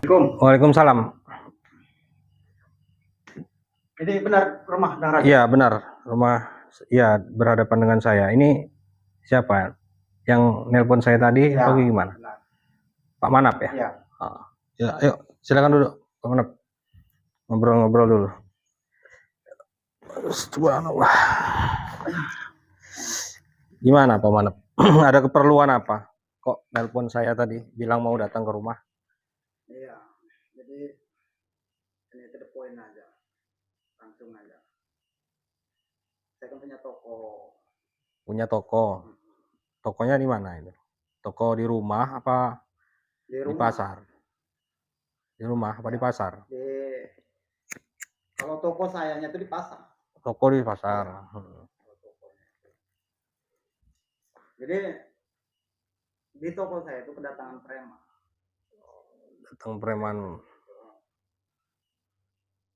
Assalamualaikum. Waalaikumsalam. Ini benar rumah Kang Raja? Iya benar, rumah ya berhadapan dengan saya. Ini siapa? Yang nelpon saya tadi Ya, atau gimana? benar. Pak Manap ya? Iya. Oh, ya, ayo silakan duduk, Pak Manap. Ngobrol-ngobrol dulu. Subhanallah. Gimana Pak Manap? Ada keperluan apa? Kok nelpon saya tadi bilang mau datang ke rumah? Iya. Jadi ini to the point aja. Langsung aja. Saya kan punya toko. Punya toko. Tokonya di mana itu? Toko di rumah apa Di di rumah. pasar? Di rumah apa di pasar? Kalau toko sayanya itu di pasar. Toko di pasar. Jadi di toko saya itu kedatangan preman. Datang preman.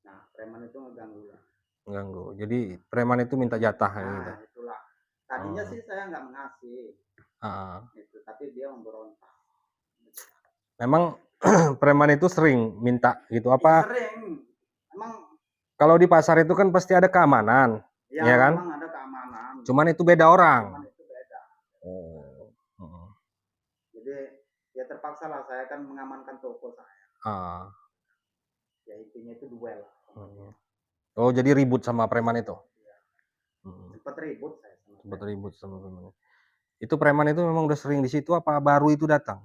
Nah, preman itu ngeganggu lah. Ganggu. Jadi preman itu minta jatah Nah, gitu. itulah. Tadinya sih saya nggak mengasih. Itu, tapi dia memberontak. Memang preman itu sering minta gitu apa? Sering. Emang kalau di pasar itu kan pasti ada keamanan, ya kan? memang ada keamanan. Cuman itu beda orang. Cuman itu beda. Oh. Jadi ya terpaksa lah saya kan mengamankan toko saya. Ya intinya itu duel. Oh jadi ribut sama preman itu? Ya. Sempat ribut saya. Sempat ribut sama preman. Itu preman itu memang udah sering di situ apa baru itu datang?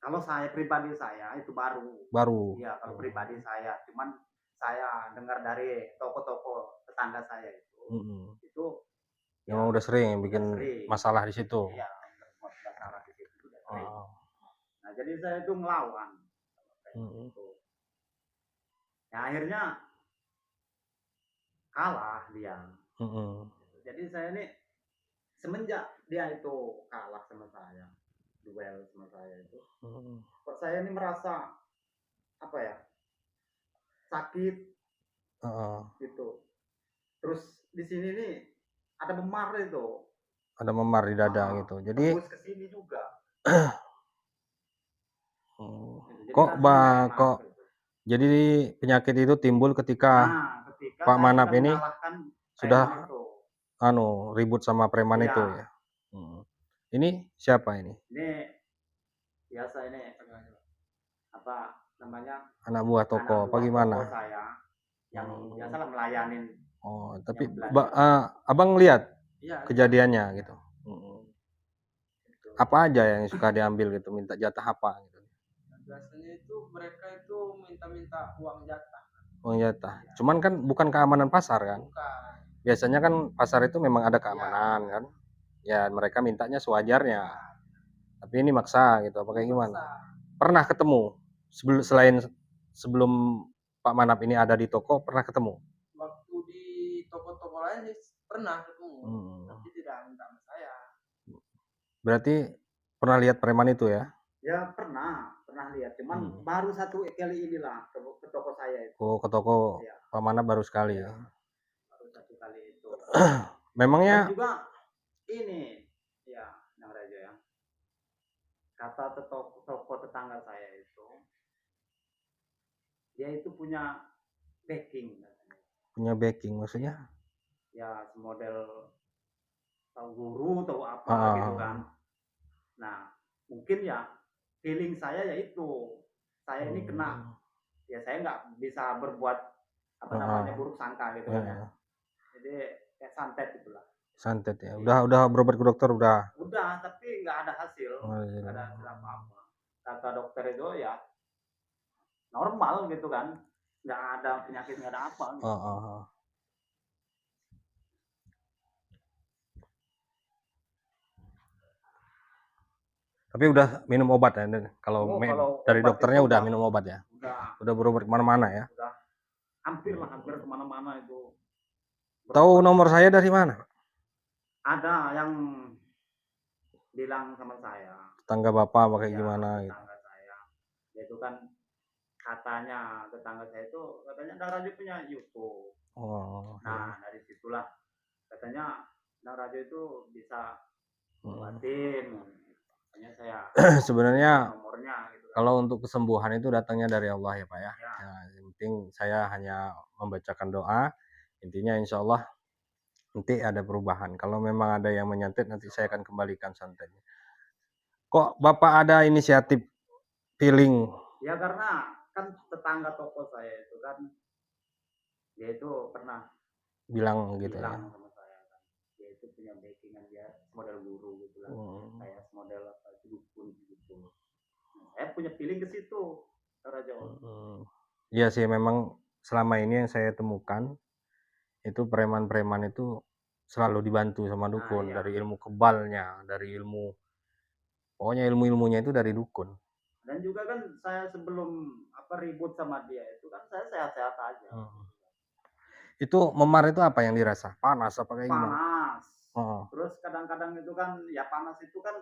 Kalau saya pribadi saya itu baru. Baru. Iya kalau pribadi saya. Cuman saya dengar dari toko-toko tetangga saya itu memang udah sering bikin masalah di situ. Iya, masalah di situ. Nah jadi saya itu ngelawan. Ya akhirnya kalah dia. Jadi saya ini semenjak dia itu kalah sama saya, duel sama saya itu, kok saya ini merasa apa ya, sakit gitu. Terus di sini nih ada memar itu. Ada memar di dada gitu. Jadi tembus ke sini juga. kok jadi penyakit itu timbul ketika Pak Manap ini sudah ribut sama preman itu ya. Ini siapa ini? Ini biasa ini apa namanya? Anak buah toko apa gimana? Toko saya yang biasalah melayanin. Oh, tapi abang lihat kejadiannya gitu. Apa aja yang suka diambil gitu, minta jatah apa gitu? Biasanya itu mereka itu minta uang jatah. Uang jatah. Cuman kan bukan keamanan pasar kan? Bukan. Biasanya kan pasar itu memang ada keamanan kan? Ya mereka mintanya sewajarnya. Tapi ini maksa gitu, apa kayak gimana? Pernah ketemu selain sebelum Pak Manap ini ada di toko, pernah ketemu? Waktu di toko-toko lain pernah ketemu, tapi tidak minta sama saya. Berarti pernah lihat preman itu ya? Ya pernah lihat. Cuman baru satu kali inilah ke toko saya itu. Oh, ke toko ya. Pak Manap baru sekali ya? Baru satu kali itu. Memangnya? Dan juga ini, ya, Nang Raja ya. Kata toko tetangga saya itu, dia itu punya backing. Punya backing maksudnya? Ya, semodel tahu guru, tahu apa gitu kan. Nah, mungkin ya feeling saya yaitu saya ini kena, ya saya nggak bisa berbuat apa namanya buruk sangka gitu kan ya. Jadi kayak santet gitulah. Santet ya. Udah berobat ke dokter udah. Udah, tapi nggak ada hasil. Nggak ada hasil apa-apa. Kata dokter itu ya normal gitu kan. Nggak ada penyakit, nggak ada apa. Gitu. Tapi udah minum obat ya? Kalau dari dokternya udah minum obat ya? Udah berobat kemana-mana ya? Udah hampir kemana-mana itu. Tahu nomor saya dari mana? Ada yang bilang sama saya. Tetangga bapak pakai gimana gitu? Tetangga saya. Itu kan katanya tetangga saya itu katanya Nang Rajo punya YouTube. Nah dari situlah katanya Nang Rajo itu bisa ngobatin. Makanya saya Sebenarnya nomornya gitu kan. kalau untuk kesembuhan itu datangnya dari Allah ya Pak ya. Ya. Nah, yang penting saya hanya membacakan doa. Intinya insya Allah nanti ada perubahan. Kalau memang ada yang menyantet nanti saya akan kembalikan santetnya. Kok Bapak ada inisiatif healing? Ya karena kan tetangga toko saya itu kan dia itu pernah Bilang gitu ya. bilang sama saya kan, dia itu punya backingan, dia model guru gitu lah, kayak model apa dukun gitu. Nah, saya punya feeling ke situ, Raja. Iya sih, memang selama ini yang saya temukan itu preman-preman itu selalu dibantu sama dukun. Iya. Dari ilmu kebalnya, dari ilmu, pokoknya ilmu-ilmunya itu dari dukun. Dan juga kan saya sebelum ribut sama dia itu kan saya sehat-sehat aja. Itu memar itu apa yang dirasa? Panas apa kayak gimana? Panas. Terus kadang-kadang itu kan ya panas itu kan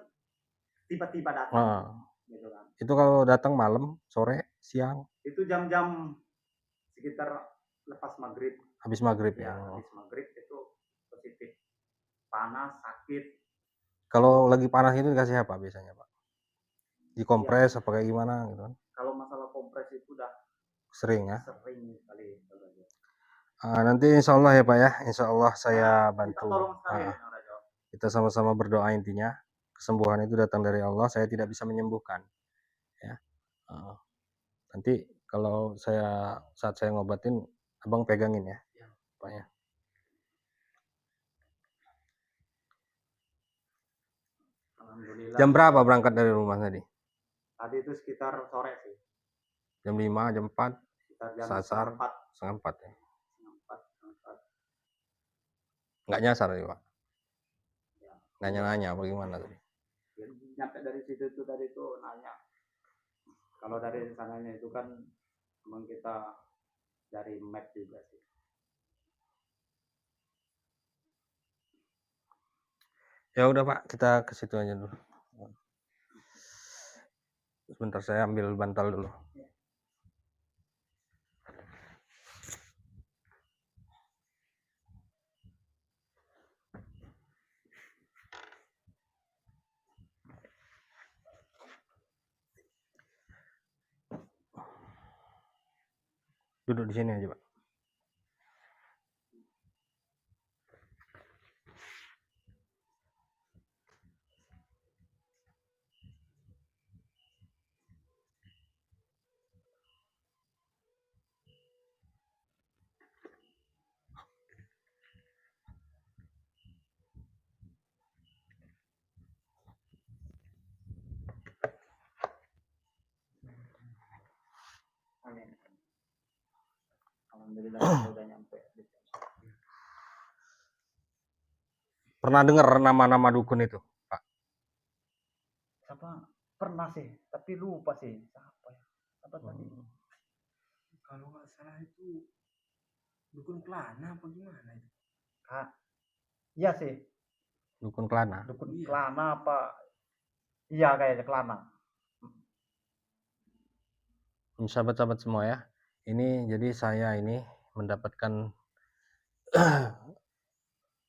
tiba-tiba datang. Gitu kan. Itu kalau datang malam, sore, siang? Itu jam-jam sekitar lepas maghrib. Habis maghrib ya. Habis maghrib itu positif. Panas, sakit. Kalau lagi panas itu dikasih apa biasanya Pak? Dikompres apa kayak gimana gitu kan? Kalau masalah kompres itu udah sering ya? Sering sekali. Nanti insya Allah ya Pak ya, insya Allah saya bantu. Kita sama-sama berdoa, intinya kesembuhan itu datang dari Allah, saya tidak bisa menyembuhkan ya. Nanti kalau saat saya ngobatin, abang pegangin ya Pak ya. Jam berapa berangkat dari rumah tadi? Tadi itu sekitar sore sih. Jam 5, jam 4? Sekitar jam Sasar, setengah 4 ya? Nggak nyasar ya Pak? Nanya-nanya apa gimana tadi? Nyampe dari situ itu tadi itu nanya. Kalau dari sananya itu kan memang kita dari map juga sih. Ya udah Pak, kita ke situ aja dulu. Sebentar saya ambil bantal dulu. Duduk di sini aja Pak. Amin. Alhamdulillah udah nyampe. Pernah dengar nama-nama dukun itu, Pak? Siapa? Pernah sih, tapi lupa sih. Siapa ya? Apa tadi? Kalau nggak salah itu dukun Kelana apa gimana itu? Iya sih. Dukun Kelana. Dukun Kelana apa? Iya kayaknya Kelana. Sahabat-sahabat semua ya. Ini jadi saya ini mendapatkan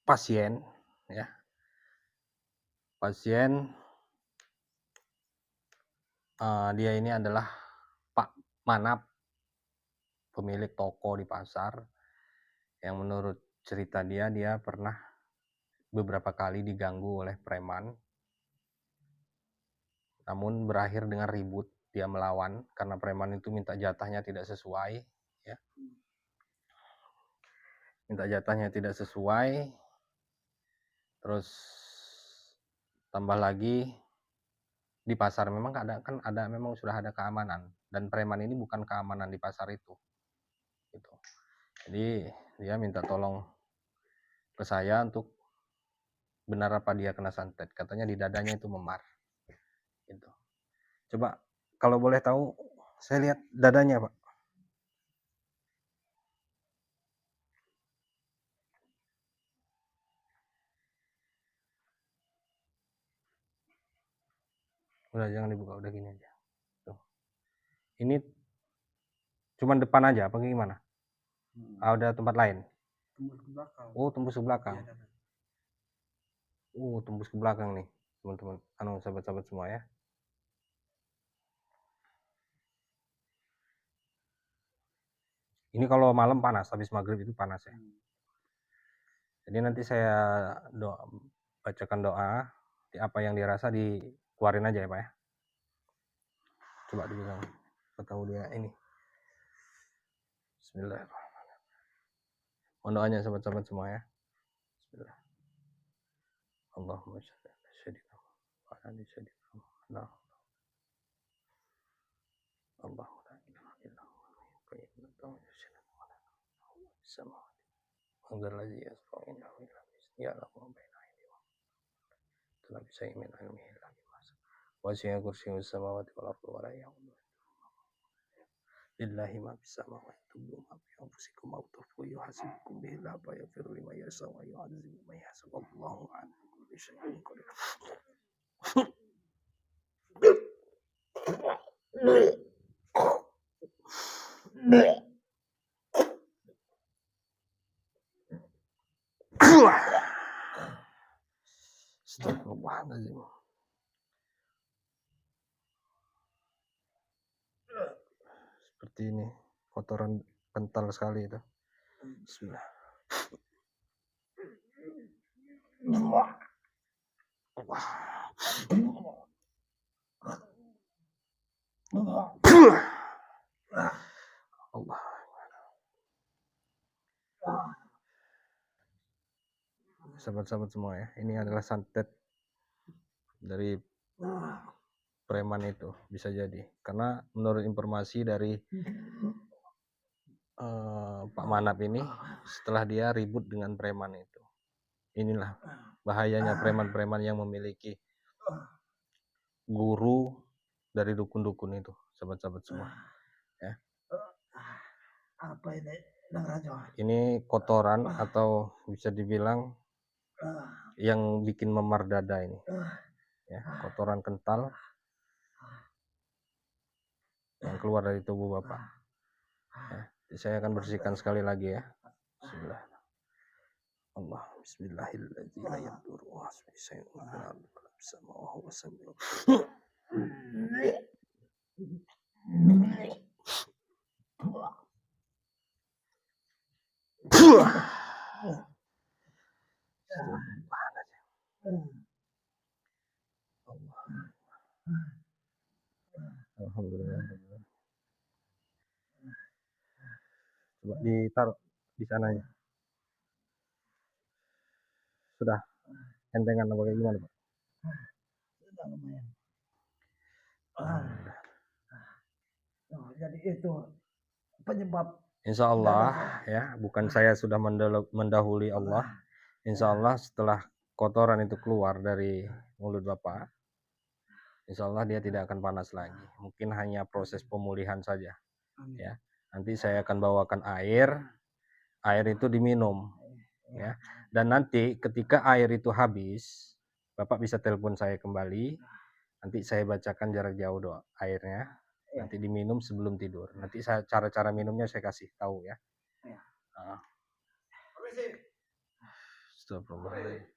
pasien ya. Pasien dia ini adalah Pak Manap, pemilik toko di pasar, yang menurut cerita dia pernah beberapa kali diganggu oleh preman, namun berakhir dengan ribut. Dia melawan karena preman itu minta jatahnya tidak sesuai ya. Minta jatahnya tidak sesuai, terus tambah lagi di pasar memang memang sudah ada keamanan, dan preman ini bukan keamanan di pasar itu gitu. Jadi dia minta tolong ke saya untuk benar apa dia kena santet, katanya di dadanya itu memar gitu. Coba kalau boleh tahu, saya lihat dadanya Pak. Udah jangan dibuka, udah gini aja tuh. Ini cuman depan aja apa gimana? Ada tempat lain? Tembus ke belakang. Oh, tembus ke belakang. Tembus ke belakang nih. teman-teman, sahabat-sahabat semua ya. Ini kalau malam panas, habis maghrib itu panas ya. Jadi nanti saya bacakan doa, apa yang dirasa dikeluarin aja ya Pak ya. Coba dibilang, tahu dia ini. Bismillahirrahmanirrahim. Mohon doanya sahabat-sahabat semua ya. Bismillah. Allahumma shalli ala sayyidina wa ala ali sayyidina Muhammad. Allahu la ilaha illa huwa al-qayyum la yushriku bihi samawati wa allazi yasfa'u indahu illa bi'izni ya'lamu ma baina aydihim wa la shay'in min ilmihi illa bima wa wasi'a kursiyyuhu samawati wal ardi wa la ya'uduhu lillahi ma fis samawati wa ma fi anfusikum wa tukhfu yuhasibukum bihi la yaghfiru liman yasha'u wa yu'adzibu man yasha'u wallahu 'ala kulli shay'in qadir. Astagfirullahaladzim. Seperti ini, kotoran kental sekali itu. Bismillah. Allah. Sahabat-sahabat semua ya, ini adalah santet dari preman itu, bisa jadi karena menurut informasi dari Pak Manap ini, setelah dia ribut dengan preman itu, inilah bahayanya preman-preman yang memiliki guru dari dukun-dukun itu, sahabat-sahabat semua ya. Apa ini, Nang Rajo? Ini kotoran atau bisa dibilang yang bikin memar dada ini ya, kotoran kental yang keluar dari tubuh Bapak ya. Saya akan bersihkan sekali lagi ya. Bismillah. Allah bismillahirrahmanirrahim. La yadurru wasmi syai'un bersama wa wasallam. Alhamdulillah. Coba ditaruh di sananya. Sudah entengan apa kayak gimana Pak? Sudah lumayan. Jadi itu penyebab. Insya Allah ya, bukan saya sudah mendahului Allah. Insya Allah setelah kotoran itu keluar dari mulut Bapak, insya Allah dia tidak akan panas lagi. Mungkin hanya proses pemulihan saja. Ya, nanti saya akan bawakan air itu diminum. Ya, dan nanti ketika air itu habis, Bapak bisa telepon saya kembali. Nanti saya bacakan jarak jauh doa airnya. Nanti diminum sebelum tidur. Nanti cara-cara minumnya saya kasih tahu ya. Astagfirullahaladzim.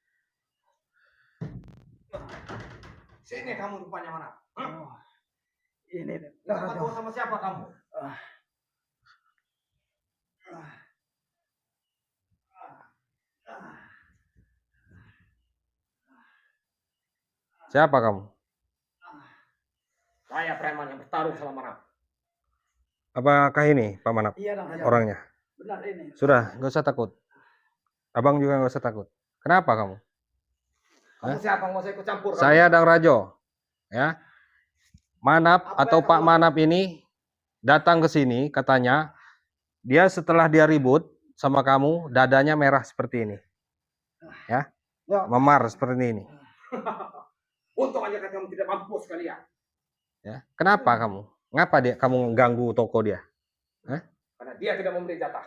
Sini kamu rupanya mana? Oh, ini Ketemu sama siapa kamu? Siapa kamu? Saya preman yang bertarung sama Manap. Apakah ini Pak Manap? Iya, orangnya? Benar ini. Sudah, nggak usah takut. Abang juga nggak usah takut. Kenapa kamu? Kamu siapa? Nggak usah ikut campur. Saya Dang Rajo. Ya. Manap atau Pak Manap ini datang ke sini, katanya dia setelah dia ribut sama kamu, dadanya merah seperti ini. Ya. Memar seperti ini. Untung aja kamu tidak mampus kalian. Ya. Kenapa kamu? Ngapa kamu ganggu toko dia? Karena dia tidak memberi jatah.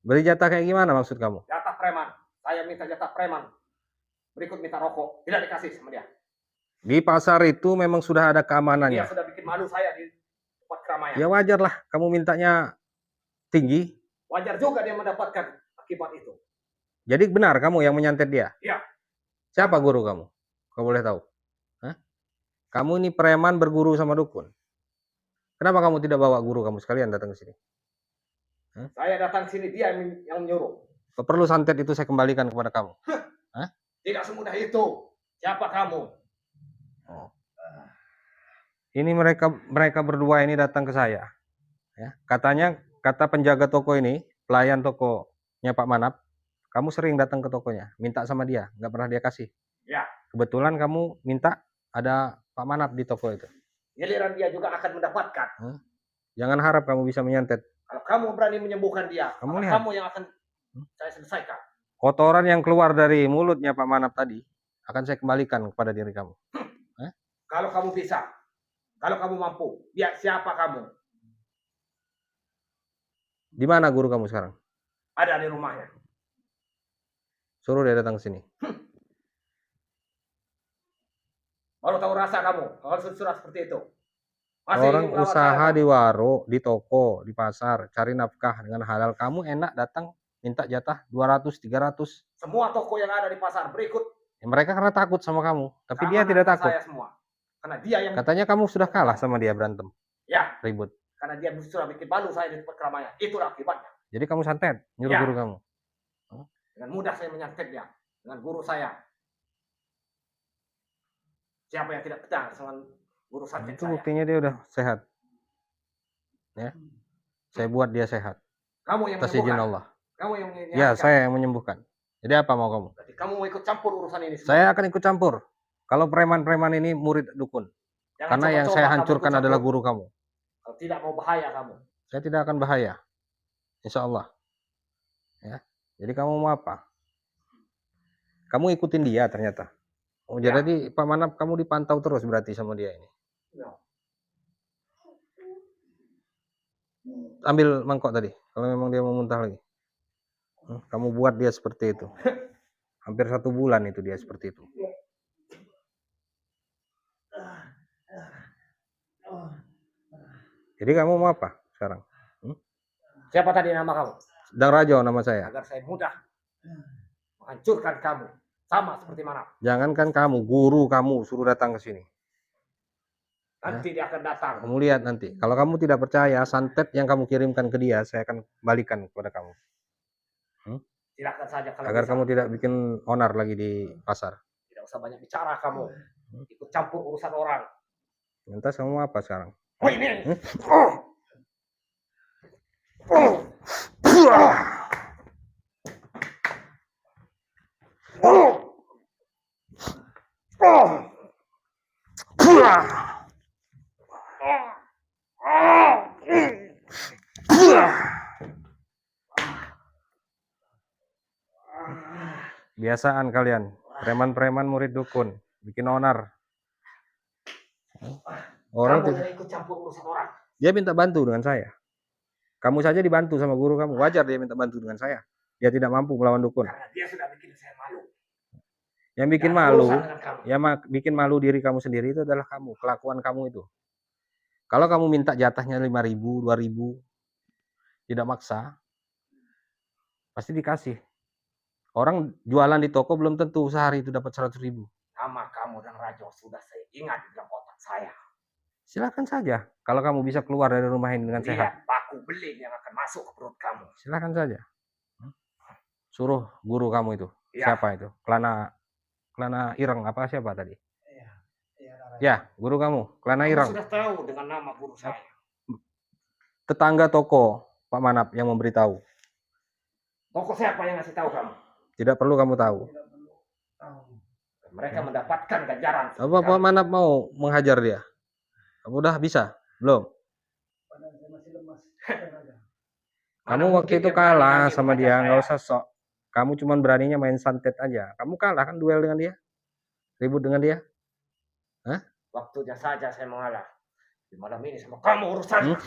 Beri jatah kayak gimana maksud kamu? Jatah preman. Saya minta jatah preman. Berikut minta rokok. Tidak dikasih sama dia. Di pasar itu memang sudah ada keamanannya. Dia sudah bikin malu saya di tempat keramaian. Ya wajar lah, kamu mintanya tinggi. Wajar juga dia mendapatkan akibat itu. Jadi benar kamu yang menyantet dia? Iya. Siapa guru kamu? Kau boleh tahu? Kamu ini preman berguru sama dukun. Kenapa kamu tidak bawa guru kamu sekalian datang ke sini? Saya datang sini, dia yang menyuruh. Perlu santet itu saya kembalikan kepada kamu. Tidak semudah itu. Siapa kamu? Oh. Ini mereka berdua ini datang ke saya. Ya, kata penjaga toko ini, pelayan tokonya Pak Manap, kamu sering datang ke tokonya, minta sama dia, nggak pernah dia kasih. Ya. Kebetulan kamu minta, ada Pak Manap di toko itu. Giliran dia juga akan mendapatkan. Jangan harap kamu bisa menyantet. Kalau kamu berani menyembuhkan dia, kamu yang akan saya selesaikan. Kotoran yang keluar dari mulutnya Pak Manap tadi akan saya kembalikan kepada diri kamu. Kalau kamu bisa, kalau kamu mampu, ya siapa kamu? Di mana guru kamu sekarang? Ada di rumahnya. Suruh dia datang ke sini. Baru tahu rasa kamu, kalau surat seperti itu. Orang usaha di warung, di toko, di pasar, cari nafkah dengan halal. Kamu enak datang minta jatah 200, 300. Semua toko yang ada di pasar berikut. Ya, mereka karena takut sama kamu, tapi dia tidak takut. Saya semua. Karena dia yang katanya kamu sudah kalah sama dia berantem. Ya. Ribut. Karena dia sudah bikin malu saya di tempat keramaian. Itulah akibatnya. Jadi kamu santet, nyuruh guru kamu. Dengan mudah saya menyantet dia. Dengan guru saya. Siapa yang tidak betah dengan guru santet itu saya? buktinya dia udah sehat. Ya. Saya buat dia sehat. Kamu yang atas izin menyembuhkan. Allah. Kamu yang Ya, saya yang menyembuhkan. Jadi apa mau kamu? Berarti kamu mau ikut campur urusan ini semua? Saya akan ikut campur. Kalau preman-preman ini murid dukun. Karena yang saya hancurkan adalah guru kamu. Kalau tidak mau bahaya kamu. Saya tidak akan bahaya. Insya Allah. Ya. Jadi kamu mau apa? Kamu ikutin dia ternyata. Oh, Ya. Jadi Pak Manap kamu dipantau terus berarti sama dia ini. Ya. Ambil mangkok tadi. Kalau memang dia mau muntah lagi. Kamu buat dia seperti itu. Hampir 1 bulan itu dia seperti itu. Jadi kamu mau apa sekarang? Siapa tadi nama kamu? Sedang Rajo nama saya. Agar saya mudah menghancurkan kamu. Sama seperti mana? Jangankan kamu, guru kamu suruh datang ke sini. Nanti dia akan datang. Kamu lihat nanti. Kalau kamu tidak percaya, santet yang kamu kirimkan ke dia, saya akan kembalikan kepada kamu. Silakan saja kalau agar bisa. kamu tidak bikin onar lagi di pasar. Tidak usah banyak bicara kamu. Ikut campur urusan orang. Lantas kamu apa sekarang? Oh ini. Biasaan kalian, preman-preman murid dukun, bikin onar. Orang kamu yang ikut campur urusan orang. Dia minta bantu dengan saya. Kamu saja dibantu sama guru kamu. Wajar dia minta bantu dengan saya. Dia tidak mampu melawan dukun. Karena dia sudah bikin saya malu. Yang bikin malu, bikin malu diri kamu sendiri itu adalah kamu, kelakuan kamu itu. Kalau kamu minta jatahnya 5.000, 2.000, tidak maksa, pasti dikasih. Orang jualan di toko belum tentu sehari itu dapat 100.000. Nama kamu dan Rajo sudah saya ingat di dalam otak saya. Silakan saja. Kalau kamu bisa keluar dari rumah ini dengan sehat. Lihat paku beling yang akan masuk ke perut kamu. Silakan saja. Suruh guru kamu itu. Ya. Siapa itu? Kelana Ireng apa siapa tadi? Iya. Ya, guru kamu. Kelana Ireng. Sudah tahu dengan nama guru saya. Tetangga toko Pak Manap yang memberitahu. Toko siapa yang ngasih tahu kamu? Tidak perlu kamu tahu. Mereka mendapatkan ganjaran. Apa Pak Manap mau menghajar dia? Kamu udah bisa? Belum? Kamu waktu itu kalah sama dia, nggak usah sok. Kamu cuma beraninya main santet aja. Kamu kalah kan duel dengan dia? Ribut dengan dia? Hah? Waktunya saja saya mengalah. Di malam ini sama kamu urusan.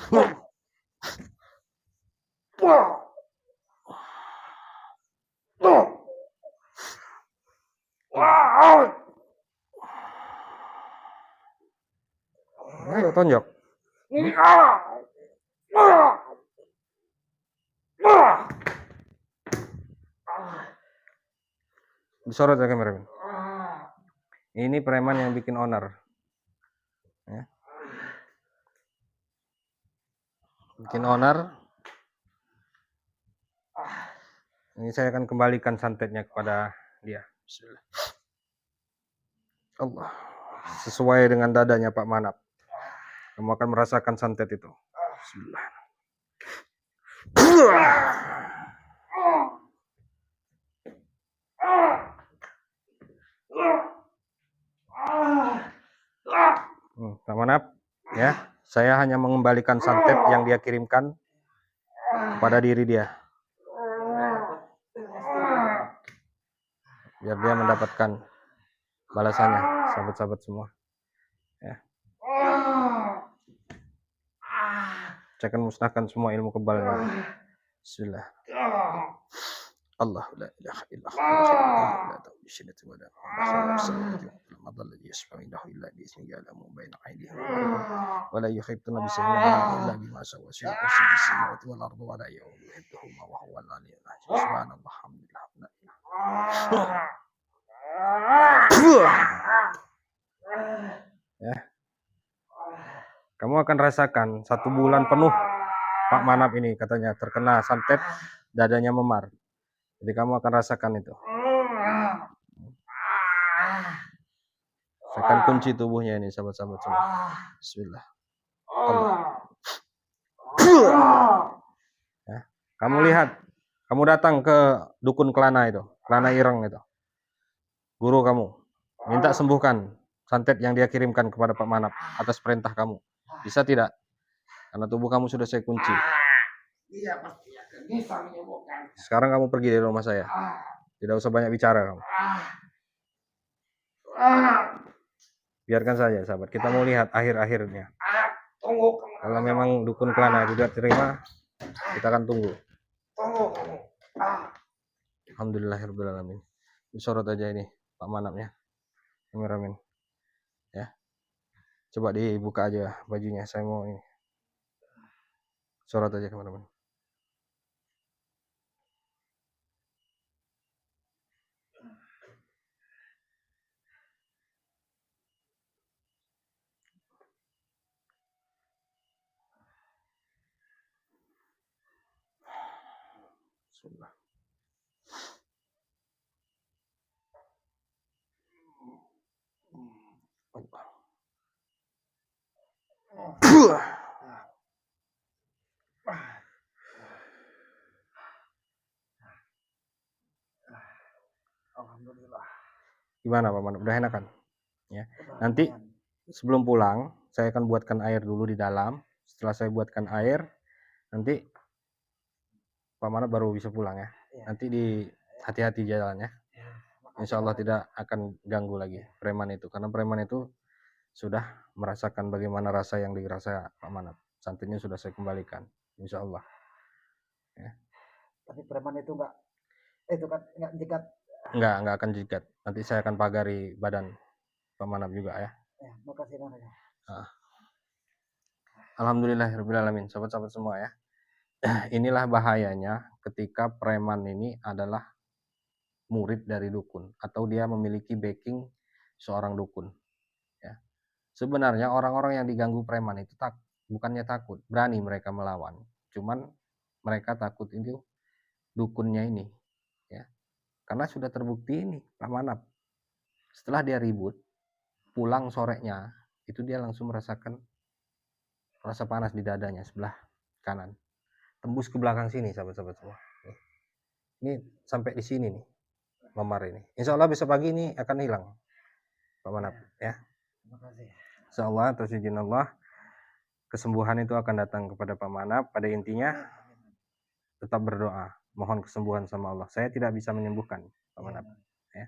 Ayo tonjok. Disorot ya kameramen. Ini preman yang bikin onar. bikin owner. Ini saya akan kembalikan santetnya kepada dia. Bismillah. Allah, sesuai dengan dadanya Pak Manap. Kamu akan merasakan santet itu. Bismillah. Pak Manap, ya, saya hanya mengembalikan santet yang dia kirimkan kepada diri dia, biar dia mendapatkan balasannya, sahabat-sahabat semua. Ya. Saya akan musnahkan semua ilmu kebalnya. Bismillah. Allah la ilaha illa huwa la ta'budu syirka wa la madalla yasma'u illa bi ismihi alamu baina aydihim wa la yuhituna bi shay'in illa bima sha'a syai'un fis samawati wal ardi wa la yuhituhuma wa huwa al-aliyyul azim. Subhanallah, alhamdulillah. Ya. Kamu akan rasakan 1 bulan penuh Pak Manap ini katanya terkena santet, dadanya memar. Jadi kamu akan rasakan itu. Saya akan kunci tubuhnya ini, sahabat-sahabat semua. Bismillah. Ya. Kamu lihat, kamu datang ke dukun Kelana itu, Kelana Ireng itu. Guru kamu minta sembuhkan santet yang dia kirimkan kepada Pak Manap atas perintah kamu. Bisa tidak? Karena tubuh kamu sudah saya kunci. Iya, pasti akan bisa menyembuhkan. Sekarang kamu pergi dari rumah saya. Tidak usah banyak bicara kamu. Biarkan saja, sahabat. Kita mau lihat akhir-akhirnya. Tunggu. Kalau memang dukun Kelana tidak terima, kita akan tunggu. Tunggu kamu. Alhamdulillahirabbil alamin. Disorot aja ini Pak Manapnya. Kameramen. Ya. Coba dibuka aja bajunya. Saya mau ini. Sorot aja kameramen. Bismillah. Alhamdulillah. Gimana Pak Manap? Udah enakan? Ya. Nanti sebelum pulang, saya akan buatkan air dulu di dalam. Setelah saya buatkan air, nanti Pak Manap baru bisa pulang ya. Nanti di hati-hati jalannya. Insya Allah tidak akan ganggu lagi preman itu. Karena preman itu sudah merasakan bagaimana rasa yang dirasa Pak Manap. Santetnya sudah saya kembalikan. Insya Allah. Ya. Tapi preman itu enggak jikat. Enggak akan jikat. Nanti saya akan pagari badan Pak Manap juga ya. Ya, makasih banyak. Alhamdulillahirabbil alamin, sahabat-sahabat semua ya. Inilah bahayanya ketika preman ini adalah murid dari dukun atau dia memiliki backing seorang dukun. Ya. Sebenarnya orang-orang yang diganggu preman itu bukannya takut, berani mereka melawan. Cuman mereka takut itu dukunnya ini, ya. Karena sudah terbukti ini Pak Manap. Setelah dia ribut, pulang sorenya itu dia langsung merasakan rasa panas di dadanya sebelah kanan, tembus ke belakang sini, sahabat-sahabat semua. Ini sampai di sini nih, memar ini. Insya Allah besok pagi ini akan hilang, Pak Manap ya. Terima kasih. Insya Allah, atas izin Allah, kesembuhan itu akan datang kepada Pak Manap. Pada intinya, tetap berdoa, mohon kesembuhan sama Allah. Saya tidak bisa menyembuhkan Pak Manap. Ya.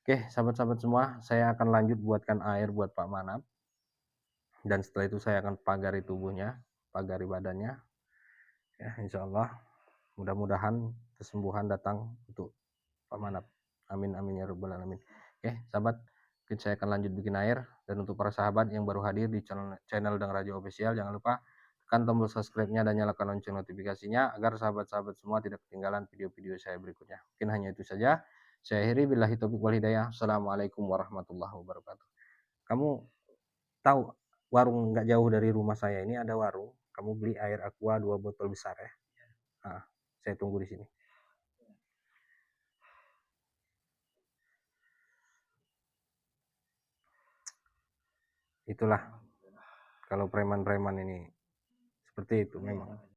Oke, sahabat-sahabat semua, saya akan lanjut buatkan air buat Pak Manap. Dan setelah itu saya akan pagari tubuhnya, pagari badannya. Ya, insya Allah, mudah-mudahan kesembuhan datang untuk Pak Manap. Amin amin ya rabbal alamin. Oke, sahabat, saya akan lanjut bikin air. Dan untuk para sahabat yang baru hadir di channel Dang Rajo Official, jangan lupa tekan tombol subscribe-nya dan nyalakan lonceng notifikasinya agar sahabat-sahabat semua tidak ketinggalan video-video saya berikutnya. Mungkin hanya itu saja. Saya akhiri, billahi taufiq wal hidayah. Assalamualaikum warahmatullahi wabarakatuh. Kamu tahu warung nggak jauh dari rumah saya ini ada warung. kamu beli air aqua 2 botol besar ya. Nah, saya tunggu di sini. Itulah kalau preman-preman ini seperti itu memang.